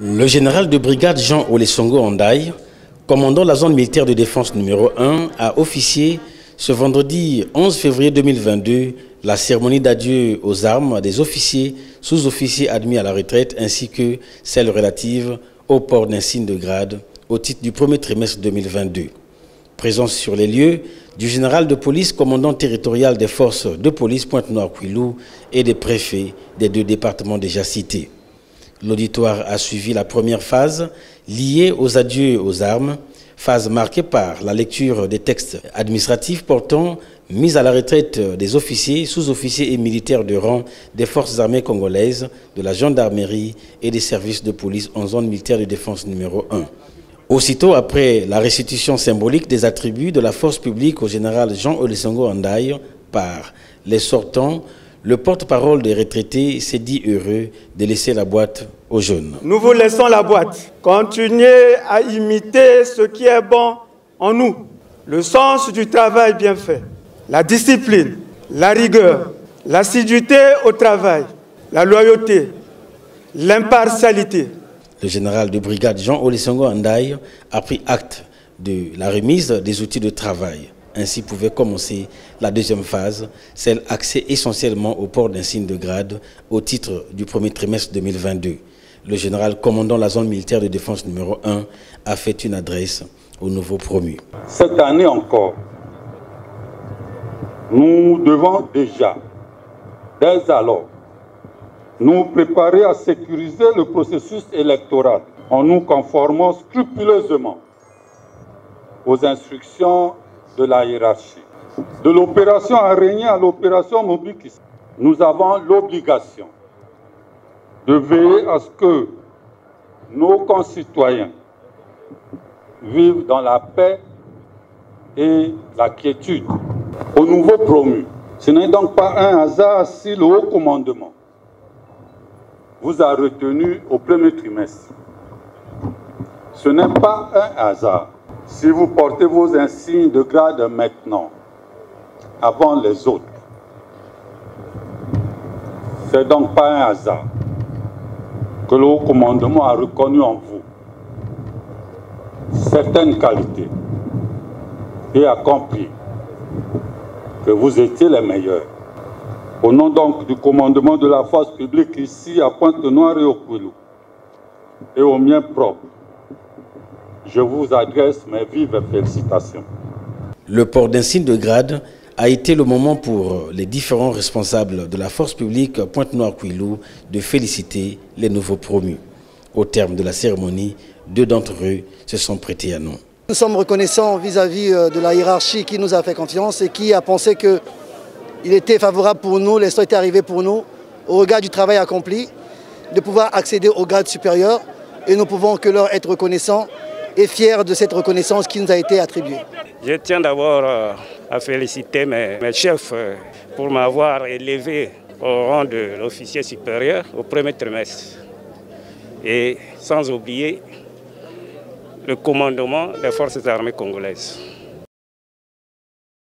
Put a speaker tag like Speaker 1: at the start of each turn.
Speaker 1: Le général de brigade Jean Olesongo Andaye, commandant la zone militaire de défense numéro 1, a officié ce vendredi 11 février 2022 la cérémonie d'adieu aux armes des officiers, sous-officiers admis à la retraite ainsi que celle relative au port d'insigne de grade au titre du premier trimestre 2022. Présence sur les lieux du général de police, commandant territorial des forces de police Pointe-Noire-Kouilou et des préfets des deux départements déjà cités. L'auditoire a suivi la première phase liée aux adieux aux armes, phase marquée par la lecture des textes administratifs portant mise à la retraite des officiers, sous-officiers et militaires de rang des forces armées congolaises, de la gendarmerie et des services de police en zone militaire de défense numéro 1. Aussitôt après la restitution symbolique des attributs de la force publique au général Jean Olesongo Andaye par les sortants, le porte-parole des retraités s'est dit heureux de laisser la boîte aux jeunes.
Speaker 2: Nous vous laissons la boîte. Continuez à imiter ce qui est bon en nous. Le sens du travail bien fait, la discipline, la rigueur, l'assiduité au travail, la loyauté, l'impartialité.
Speaker 1: Le général de brigade Jean Olesongo Andaye a pris acte de la remise des outils de travail. Ainsi pouvait commencer la deuxième phase, celle axée essentiellement au port d'insigne de grade au titre du premier trimestre 2022. Le général commandant la zone militaire de défense numéro 1 a fait une adresse aux nouveaux promus.
Speaker 3: Cette année encore, nous devons déjà, dès alors, nous préparer à sécuriser le processus électoral en nous conformant scrupuleusement aux instructions de la hiérarchie. De l'opération araignée à l'opération Mobikis, nous avons l'obligation de veiller à ce que nos concitoyens vivent dans la paix et la quiétude. Aux nouveaux promus, ce n'est donc pas un hasard si le haut commandement vous a retenu au premier trimestre. Ce n'est pas un hasard si vous portez vos insignes de grade maintenant, avant les autres. C'est donc pas un hasard que le haut commandement a reconnu en vous certaines qualités et a compris que vous étiez les meilleurs. Au nom donc du commandement de la force publique ici à Pointe-Noire et au Kouilou, et au mien propre, je vous adresse mes vives félicitations.
Speaker 1: Le port d'insigne de grade a été le moment pour les différents responsables de la force publique Pointe-Noire-Kouilou de féliciter les nouveaux promus. Au terme de la cérémonie, deux d'entre eux se sont prêtés à nous.
Speaker 4: Nous sommes reconnaissants vis-à-vis de la hiérarchie qui nous a fait confiance et qui a pensé qu'il était favorable pour nous, l'essor était arrivé pour nous, au regard du travail accompli, de pouvoir accéder au grade supérieur et nous pouvons que leur être reconnaissants et fiers de cette reconnaissance qui nous a été attribuée.
Speaker 5: Je tiens d'abord à féliciter mes chefs pour m'avoir élevé au rang de l'officier supérieur au premier trimestre. Et sans oublier le commandement des forces armées congolaises.